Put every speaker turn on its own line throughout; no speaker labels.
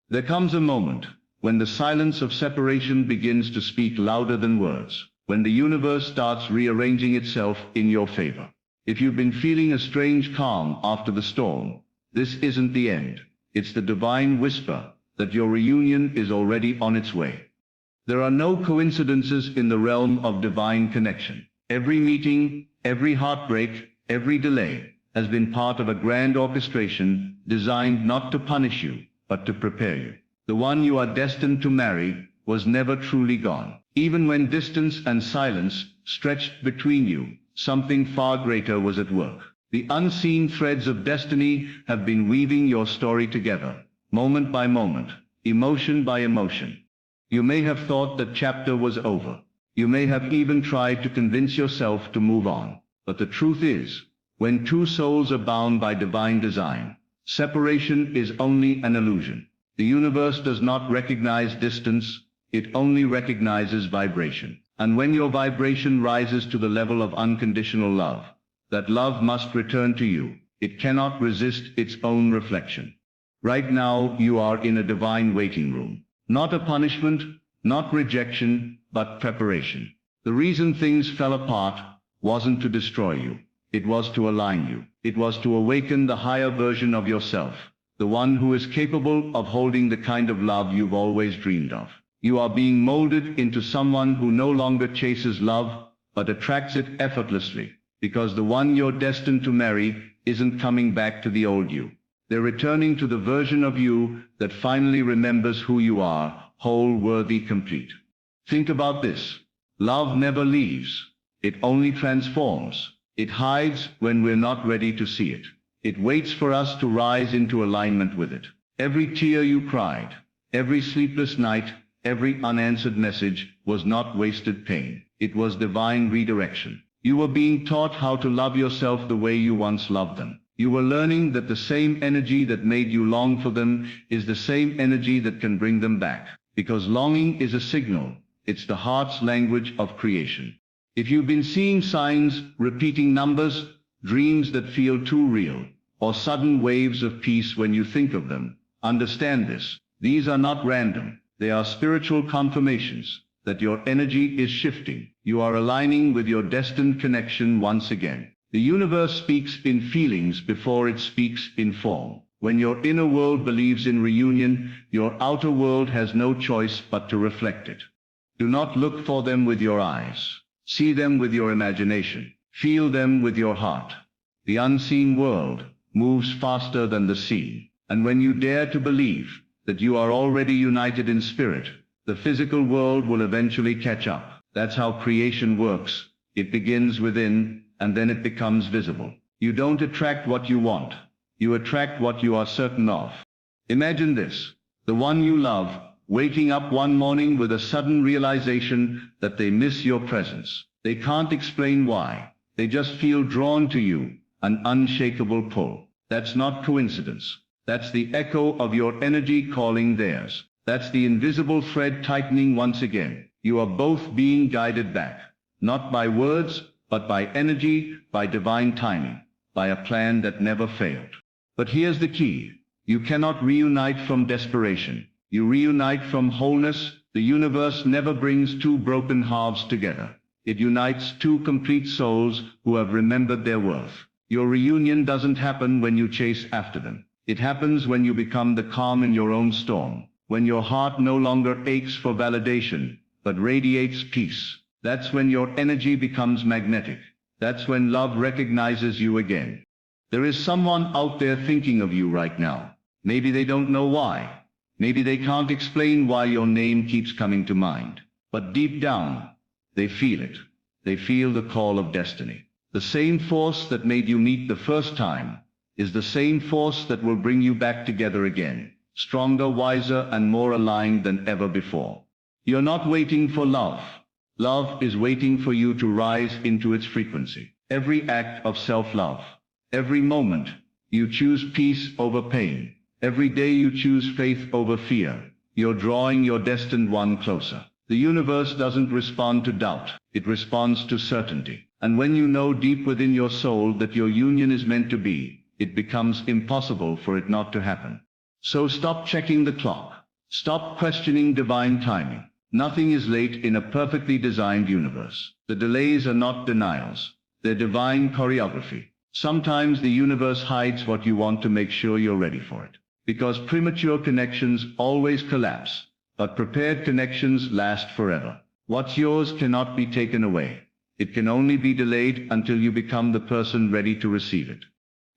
There comes a moment when the silence of separation begins to speak louder than words, when the universe starts rearranging itself in your favor. If you've been feeling a strange calm after the storm, this isn't the end. It's the divine whisper that your reunion is already on its way. There are no coincidences in the realm of divine connection. Every meeting, every heartbreak, every delay has been part of a grand orchestration designed not to punish you, but to prepare you. The one you are destined to marry was never truly gone. Even when distance and silence stretched between you, something far greater was at work. The unseen threads of destiny have been weaving your story together, moment by moment, emotion by emotion. You may have thought that chapter was over. You may have even tried to convince yourself to move on. But the truth is, when two souls are bound by divine design, separation is only an illusion. The universe does not recognize distance, it only recognizes vibration. And when your vibration rises to the level of unconditional love, that love must return to you. It cannot resist its own reflection. Right now, you are in a divine waiting room. Not a punishment, not rejection, but preparation. The reason things fell apart wasn't to destroy you. It was to align you. It was to awaken the higher version of yourself, the one who is capable of holding the kind of love you've always dreamed of. You are being molded into someone who no longer chases love, but attracts it effortlessly, because the one you're destined to marry isn't coming back to the old you. They're returning to the version of you that finally remembers who you are, whole, worthy, complete. Think about this. Love never leaves. It only transforms. It hides when we're not ready to see it. It waits for us to rise into alignment with it. Every tear you cried, every sleepless night, every unanswered message was not wasted pain. It was divine redirection. You were being taught how to love yourself the way you once loved them. You were learning that the same energy that made you long for them is the same energy that can bring them back. Because longing is a signal. It's the heart's language of creation. If you've been seeing signs, repeating numbers, dreams that feel too real, or sudden waves of peace when you think of them, understand this. These are not random. They are spiritual confirmations that your energy is shifting. You are aligning with your destined connection once again. The universe speaks in feelings before it speaks in form. When your inner world believes in reunion, your outer world has no choice but to reflect it. Do not look for them with your eyes. See them with your imagination. Feel them with your heart. The unseen world moves faster than the seen. And when you dare to believe that you are already united in spirit, the physical world will eventually catch up. That's how creation works. It begins within, and then it becomes visible. You don't attract what you want. You attract what you are certain of. Imagine this. The one you love, waking up one morning with a sudden realization that they miss your presence. They can't explain why. They just feel drawn to you, an unshakable pull. That's not coincidence. That's the echo of your energy calling theirs. That's the invisible thread tightening once again. You are both being guided back, not by words, but by energy, by divine timing, by a plan that never failed. But here's the key. You cannot reunite from desperation. You reunite from wholeness. The universe never brings two broken halves together. It unites two complete souls who have remembered their worth. Your reunion doesn't happen when you chase after them. It happens when you become the calm in your own storm, when your heart no longer aches for validation, but radiates peace. That's when your energy becomes magnetic. That's when love recognizes you again. There is someone out there thinking of you right now. Maybe they don't know why. Maybe they can't explain why your name keeps coming to mind. But deep down, they feel it. They feel the call of destiny. The same force that made you meet the first time is the same force that will bring you back together again, stronger, wiser, and more aligned than ever before. You're not waiting for love. Love is waiting for you to rise into its frequency. Every act of self-love, every moment you choose peace over pain, every day you choose faith over fear, you're drawing your destined one closer. The universe doesn't respond to doubt, it responds to certainty. And when you know deep within your soul that your union is meant to be, it becomes impossible for it not to happen. So stop checking the clock. Stop questioning divine timing. Nothing is late in a perfectly designed universe. The delays are not denials. They're divine choreography. Sometimes the universe hides what you want to make sure you're ready for it. Because premature connections always collapse, but prepared connections last forever. What's yours cannot be taken away. It can only be delayed until you become the person ready to receive it.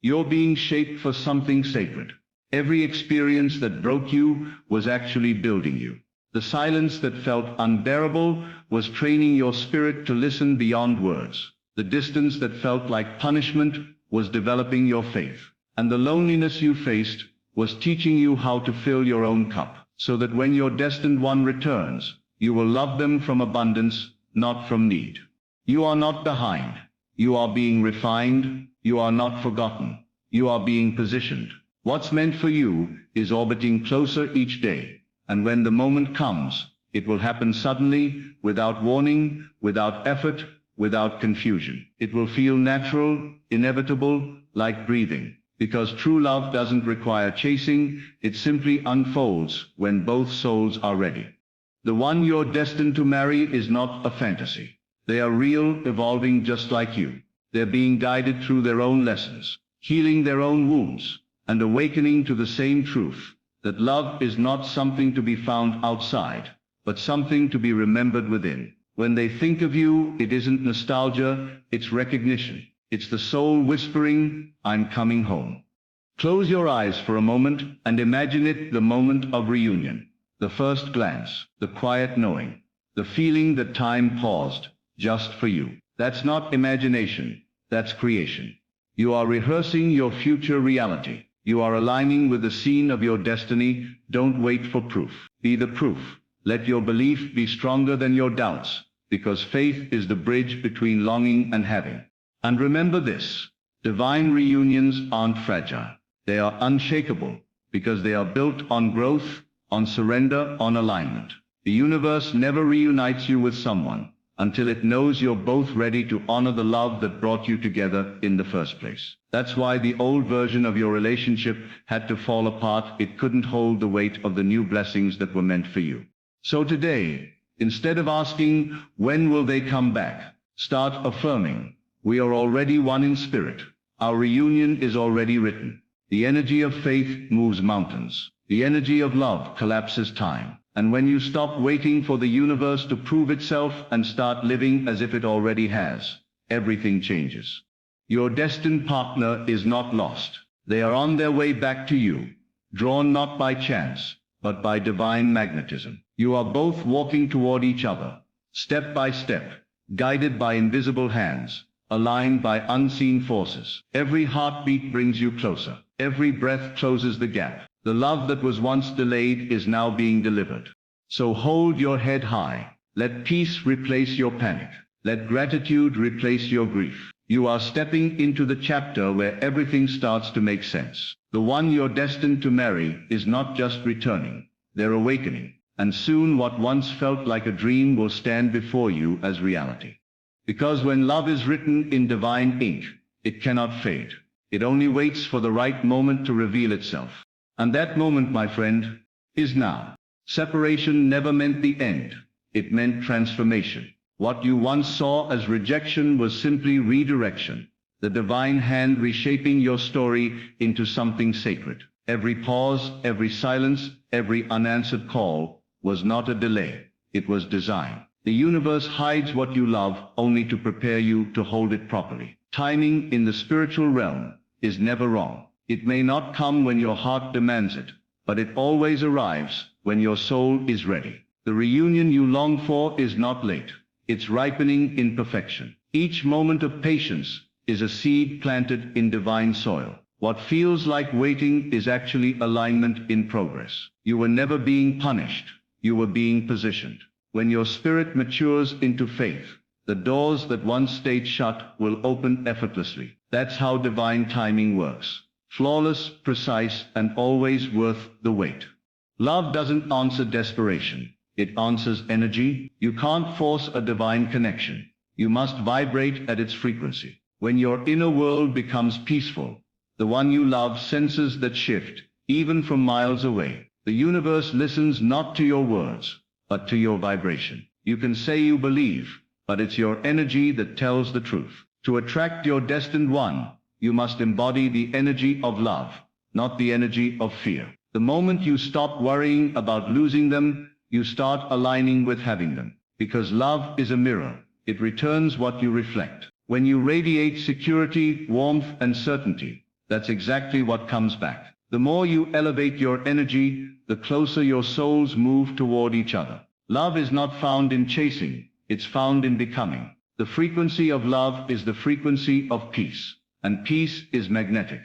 You're being shaped for something sacred. Every experience that broke you was actually building you. The silence that felt unbearable was training your spirit to listen beyond words. The distance that felt like punishment was developing your faith. And the loneliness you faced was teaching you how to fill your own cup, so that when your destined one returns, you will love them from abundance, not from need. You are not behind. You are being refined. You are not forgotten. You are being positioned. What's meant for you is orbiting closer each day. And when the moment comes, it will happen suddenly, without warning, without effort, without confusion. It will feel natural, inevitable, like breathing. Because true love doesn't require chasing, it simply unfolds when both souls are ready. The one you're destined to marry is not a fantasy. They are real, evolving just like you. They're being guided through their own lessons, healing their own wounds, and awakening to the same truth, that love is not something to be found outside, but something to be remembered within. When they think of you, it isn't nostalgia, it's recognition. It's the soul whispering, I'm coming home. Close your eyes for a moment and imagine it the moment of reunion. The first glance, the quiet knowing, the feeling that time paused, just for you. That's not imagination, that's creation. You are rehearsing your future reality. You are aligning with the scene of your destiny. Don't wait for proof. Be the proof. Let your belief be stronger than your doubts, because faith is the bridge between longing and having. And remember this, divine reunions aren't fragile. They are unshakable, because they are built on growth, on surrender, on alignment. The universe never reunites you with someone until it knows you're both ready to honor the love that brought you together in the first place. That's why the old version of your relationship had to fall apart. It couldn't hold the weight of the new blessings that were meant for you. So today, instead of asking, when will they come back? Start affirming, we are already one in spirit. Our reunion is already written. The energy of faith moves mountains. The energy of love collapses time. And when you stop waiting for the universe to prove itself and start living as if it already has, everything changes. Your destined partner is not lost. They are on their way back to you, drawn not by chance, but by divine magnetism. You are both walking toward each other, step by step, guided by invisible hands, aligned by unseen forces. Every heartbeat brings you closer. Every breath closes the gap. The love that was once delayed is now being delivered. So hold your head high. Let peace replace your panic. Let gratitude replace your grief. You are stepping into the chapter where everything starts to make sense. The one you're destined to marry is not just returning. They're awakening. And soon what once felt like a dream will stand before you as reality. Because when love is written in divine ink, it cannot fade. It only waits for the right moment to reveal itself. And that moment, my friend, is now. Separation never meant the end. It meant transformation. What you once saw as rejection was simply redirection. The divine hand reshaping your story into something sacred. Every pause, every silence, every unanswered call was not a delay. It was design. The universe hides what you love only to prepare you to hold it properly. Timing in the spiritual realm is never wrong. It may not come when your heart demands it, but it always arrives when your soul is ready. The reunion you long for is not late. It's ripening in perfection. Each moment of patience is a seed planted in divine soil. What feels like waiting is actually alignment in progress. You were never being punished. You were being positioned. When your spirit matures into faith, the doors that once stayed shut will open effortlessly. That's how divine timing works. Flawless, precise, and always worth the wait. Love doesn't answer desperation. It answers energy. You can't force a divine connection. You must vibrate at its frequency. When your inner world becomes peaceful, the one you love senses that shift, even from miles away. The universe listens not to your words, but to your vibration. You can say you believe, but it's your energy that tells the truth. To attract your destined one, you must embody the energy of love, not the energy of fear. The moment you stop worrying about losing them, you start aligning with having them. Because love is a mirror, it returns what you reflect. When you radiate security, warmth, and certainty, that's exactly what comes back. The more you elevate your energy, the closer your souls move toward each other. Love is not found in chasing, it's found in becoming. The frequency of love is the frequency of peace, and peace is magnetic.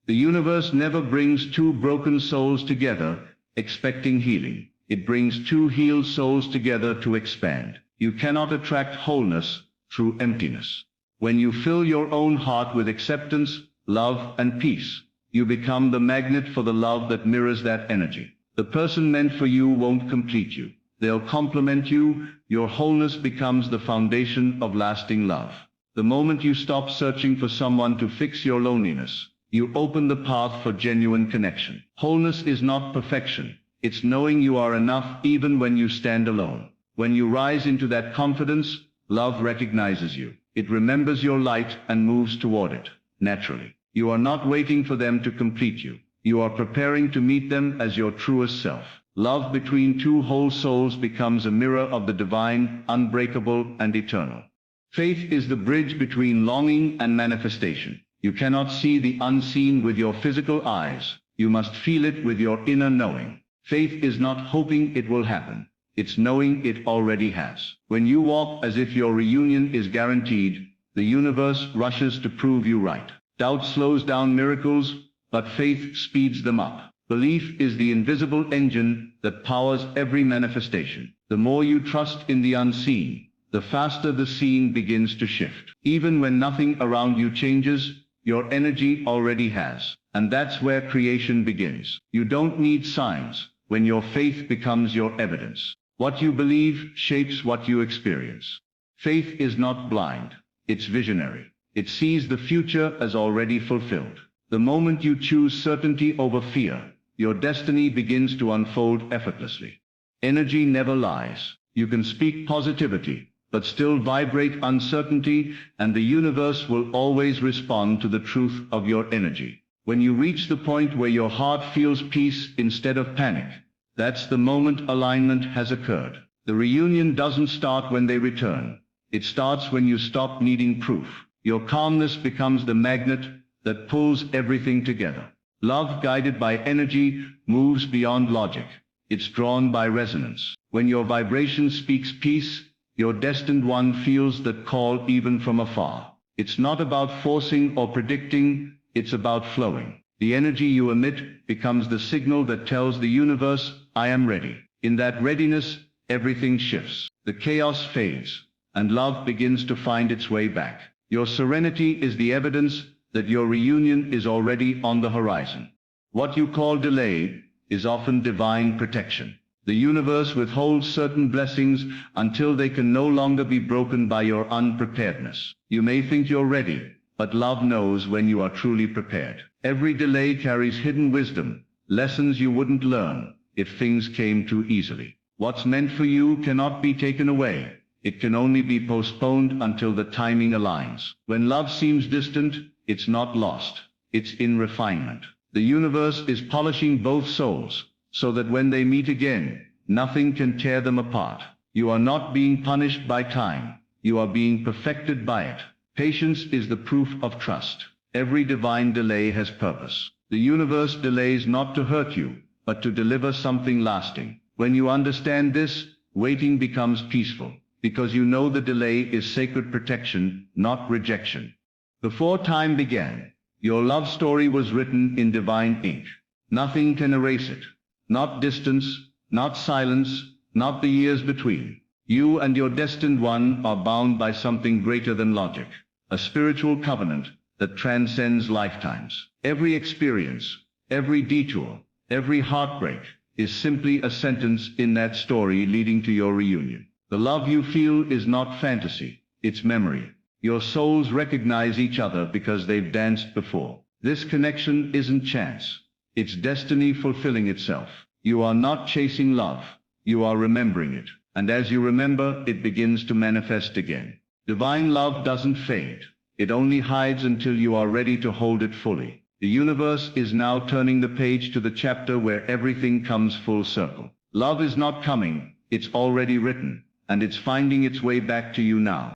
The universe never brings two broken souls together, expecting healing. It brings two healed souls together to expand. You cannot attract wholeness through emptiness. When you fill your own heart with acceptance, love, and peace, you become the magnet for the love that mirrors that energy. The person meant for you won't complete you. They'll complement you. Your wholeness becomes the foundation of lasting love. The moment you stop searching for someone to fix your loneliness, you open the path for genuine connection. Wholeness is not perfection. It's knowing you are enough even when you stand alone. When you rise into that confidence, love recognizes you. It remembers your light and moves toward it, naturally. You are not waiting for them to complete you. You are preparing to meet them as your truest self. Love between two whole souls becomes a mirror of the divine, unbreakable, and eternal. Faith is the bridge between longing and manifestation. You cannot see the unseen with your physical eyes. You must feel it with your inner knowing. Faith is not hoping it will happen. It's knowing it already has. When you walk as if your reunion is guaranteed, the universe rushes to prove you right. Doubt slows down miracles, but faith speeds them up. Belief is the invisible engine that powers every manifestation. The more you trust in the unseen, the faster the seen begins to shift. Even when nothing around you changes, your energy already has. And that's where creation begins. You don't need signs when your faith becomes your evidence. What you believe shapes what you experience. Faith is not blind, it's visionary. It sees the future as already fulfilled. The moment you choose certainty over fear, your destiny begins to unfold effortlessly. Energy never lies. You can speak positivity, but still vibrate uncertainty, and the universe will always respond to the truth of your energy. When you reach the point where your heart feels peace instead of panic, that's the moment alignment has occurred. The reunion doesn't start when they return. It starts when you stop needing proof. Your calmness becomes the magnet that pulls everything together. Love, guided by energy, moves beyond logic. It's drawn by resonance. When your vibration speaks peace, your destined one feels that call even from afar. It's not about forcing or predicting, it's about flowing. The energy you emit becomes the signal that tells the universe, I am ready. In that readiness, everything shifts. The chaos fades, and love begins to find its way back. Your serenity is the evidence that your reunion is already on the horizon. What you call delay is often divine protection. The universe withholds certain blessings until they can no longer be broken by your unpreparedness. You may think you're ready, but love knows when you are truly prepared. Every delay carries hidden wisdom, lessons you wouldn't learn if things came too easily. What's meant for you cannot be taken away. It can only be postponed until the timing aligns. When love seems distant, it's not lost. It's in refinement. The universe is polishing both souls, so that when they meet again, nothing can tear them apart. You are not being punished by time. You are being perfected by it. Patience is the proof of trust. Every divine delay has purpose. The universe delays not to hurt you, but to deliver something lasting. When you understand this, waiting becomes peaceful, because you know the delay is sacred protection, not rejection. Before time began, your love story was written in divine ink. Nothing can erase it. Not distance, not silence, not the years between. You and your destined one are bound by something greater than logic, a spiritual covenant that transcends lifetimes. Every experience, every detour, every heartbreak is simply a sentence in that story leading to your reunion. The love you feel is not fantasy, it's memory. Your souls recognize each other because they've danced before. This connection isn't chance. It's destiny fulfilling itself. You are not chasing love. You are remembering it. And as you remember, it begins to manifest again. Divine love doesn't fade. It only hides until you are ready to hold it fully. The universe is now turning the page to the chapter where everything comes full circle. Love is not coming. It's already written. And it's finding its way back to you now.